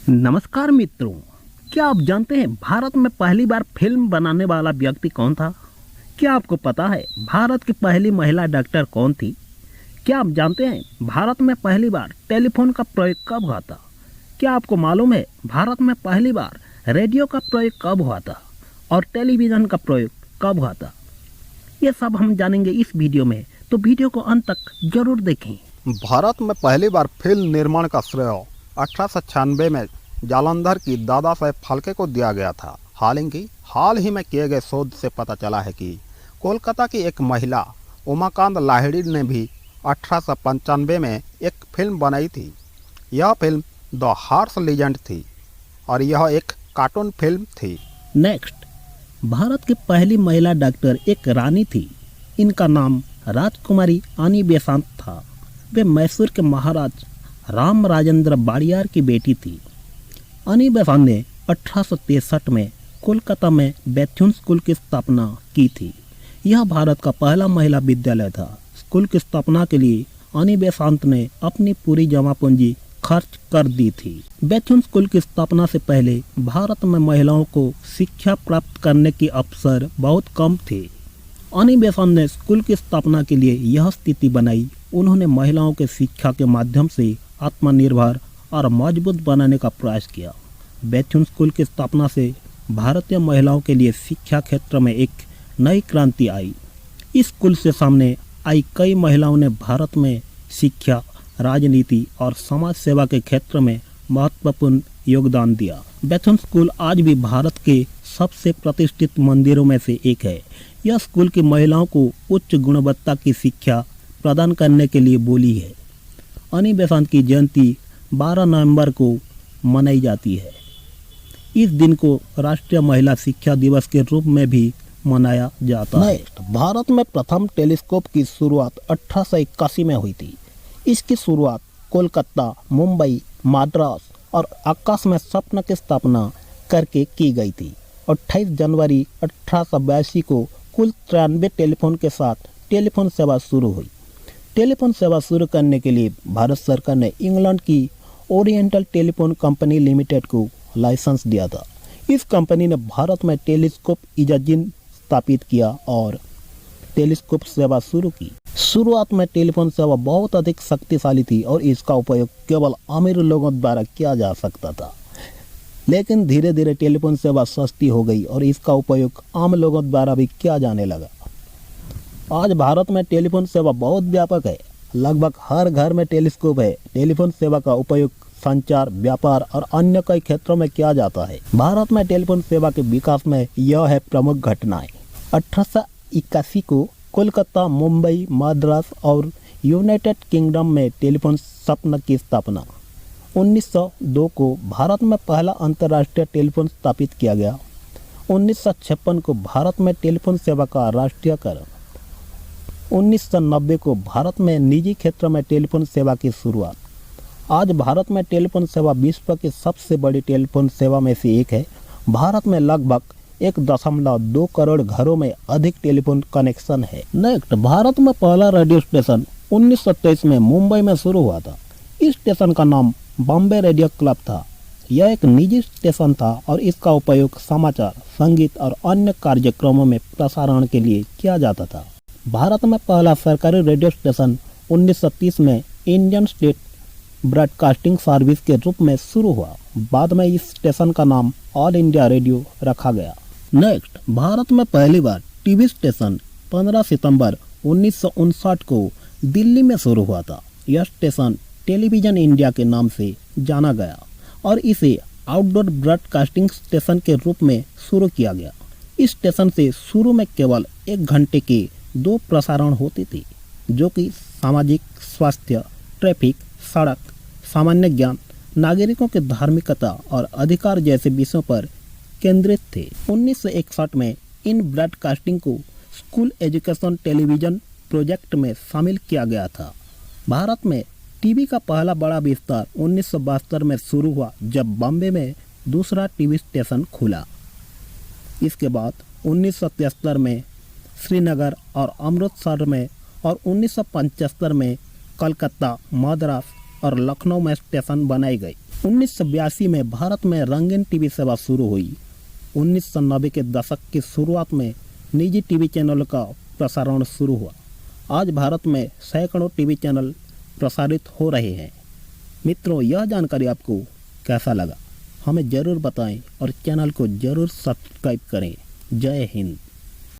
नमस्कार मित्रों, क्या आप जानते हैं भारत में पहली बार फिल्म बनाने वाला व्यक्ति कौन था? क्या आपको पता है भारत की पहली महिला डॉक्टर कौन थी? क्या आप जानते हैं भारत में पहली बार टेलीफोन का प्रयोग कब हुआ था? क्या आपको मालूम है भारत में पहली बार रेडियो का प्रयोग कब हुआ था और टेलीविज़न का प्रयोग कब हुआ था? ये सब हम जानेंगे इस वीडियो में, तो वीडियो को अंत तक जरूर देखें। भारत में पहली बार फिल्म निर्माण का श्रेय 1896 में जालंधर की दादा साहेब फाल्के को दिया गया था। हालांकि हाल ही में किए गए शोध से पता चला है कि कोलकाता की एक महिला उमाकांत लाहिड़ी ने भी 1895 में एक फिल्म बनाई थी। यह फिल्म द हॉर्स लीजेंड थी और यह एक कार्टून फिल्म थी। नेक्स्ट, भारत की पहली महिला डॉक्टर एक रानी थी। इनका नाम राजकुमारी आनी बेसांत था। वे मैसूर के महाराज राम राजेंद्र बाड़ियार की बेटी थी। आनी बेसांत ने 1863 में कोलकाता में बैथ्यून स्कूल की स्थापना की थी। यह भारत का पहला महिला विद्यालय था। स्कूल की स्थापना के लिए आनी बेसांत ने अपनी पूरी जमा पूंजी खर्च कर दी थी। बैथ्यून स्कूल की स्थापना से पहले भारत में महिलाओं को शिक्षा प्राप्त करने के अवसर बहुत कम थे। आनी बेसांत ने स्कूल की स्थापना के लिए यह स्थिति बनाई। उन्होंने महिलाओं के शिक्षा के माध्यम से आत्मनिर्भर और मजबूत बनाने का प्रयास किया। बैथ्यून स्कूल की स्थापना से भारतीय महिलाओं के लिए शिक्षा क्षेत्र में एक नई क्रांति आई। इस स्कूल से सामने आई कई महिलाओं ने भारत में शिक्षा, राजनीति और समाज सेवा के क्षेत्र में महत्वपूर्ण योगदान दिया। बैथ्यून स्कूल आज भी भारत के सबसे प्रतिष्ठित मंदिरों में से एक है। यह स्कूल की महिलाओं को उच्च गुणवत्ता की शिक्षा प्रदान करने के लिए बोली है। आनी बेसांत की जयंती 12 नवंबर को मनाई जाती है। इस दिन को राष्ट्रीय महिला शिक्षा दिवस के रूप में भी मनाया जाता है। भारत में प्रथम टेलीस्कोप की शुरुआत 1881 में हुई थी। इसकी शुरुआत कोलकाता, मुंबई, मद्रास और आकाश में स्वप्न की स्थापना करके की गई थी। 28 जनवरी 1882 को कुल 93 टेलीफोन के साथ टेलीफोन सेवा शुरू हुई। टेलीफोन सेवा शुरू करने के लिए भारत सरकार ने इंग्लैंड की ओरिएंटल टेलीफोन कंपनी लिमिटेड को लाइसेंस दिया था। इस कंपनी ने भारत में टेलीस्कोप इजाजिन स्थापित किया और टेलीस्कोप सेवा शुरू की। शुरुआत में टेलीफोन सेवा बहुत अधिक शक्तिशाली थी और इसका उपयोग केवल अमीर लोगों द्वारा किया जा सकता था। लेकिन धीरे धीरे टेलीफोन सेवा सस्ती हो गई और इसका उपयोग आम लोगों द्वारा भी किया जाने लगा। आज भारत में टेलीफोन सेवा बहुत व्यापक है। लगभग हर घर में टेलीस्कोप है। टेलीफोन सेवा का उपयोग संचार, व्यापार और अन्य कई क्षेत्रों में किया जाता है। भारत में टेलीफोन सेवा के विकास में यह है प्रमुख घटनाएं। 1881 को कोलकाता, मुंबई, मद्रास और यूनाइटेड किंगडम में टेलीफोन स्वप्न की स्थापना। 1902 को भारत में पहला अंतर्राष्ट्रीय टेलीफोन स्थापित किया गया। 1956 को भारत में टेलीफोन सेवा का राष्ट्रीयकरण। 1990 को भारत में निजी क्षेत्र में टेलीफोन सेवा की शुरुआत। आज भारत में टेलीफोन सेवा विश्व की सबसे बड़ी टेलीफोन सेवा में से एक है। भारत में लगभग 1.2 करोड़ घरों में अधिक टेलीफोन कनेक्शन है। नेक्स्ट, भारत में पहला रेडियो स्टेशन 1923 में मुंबई में शुरू हुआ था। इस स्टेशन का नाम बॉम्बे रेडियो क्लब था। यह एक निजी स्टेशन था और इसका उपयोग समाचार, संगीत और अन्य कार्यक्रमों में प्रसारण के लिए किया जाता था। भारत में पहला सरकारी रेडियो स्टेशन 1930 में इंडियन स्टेट ब्रॉडकास्टिंग सर्विस के रूप में शुरू हुआ। बाद में इस स्टेशन का नाम ऑल इंडिया रेडियो रखा गया। नेक्स्ट, भारत में पहली बार टीवी स्टेशन 15 सितंबर 1959 को दिल्ली में शुरू हुआ था। यह स्टेशन टेलीविजन इंडिया के नाम से जाना गया और इसे आउटडोर ब्रॉडकास्टिंग स्टेशन के रूप में शुरू किया गया। इस स्टेशन से शुरू में केवल 1 घंटे के 2 प्रसारण होते थे, जो कि सामाजिक, स्वास्थ्य, ट्रैफिक, सड़क, सामान्य ज्ञान, नागरिकों की धार्मिकता और अधिकार जैसे विषयों पर केंद्रित थे। 1961 में इन ब्रॉडकास्टिंग को स्कूल एजुकेशन टेलीविजन प्रोजेक्ट में शामिल किया गया था। भारत में टीवी का पहला बड़ा विस्तार 1972 में शुरू हुआ, जब बॉम्बे में दूसरा टीवी स्टेशन खुला। इसके बाद 1973 में श्रीनगर और अमृतसर में और 1975 में कलकत्ता, मद्रास और लखनऊ में स्टेशन बनाई गई। 1982 में भारत में रंगीन टीवी सेवा शुरू हुई। 1990 के दशक की शुरुआत में निजी टीवी चैनलों का प्रसारण शुरू हुआ। आज भारत में सैकड़ों टीवी चैनल प्रसारित हो रहे हैं। मित्रों, यह जानकारी आपको कैसा लगा हमें ज़रूर बताएं और चैनल को ज़रूर सब्सक्राइब करें। जय हिंद।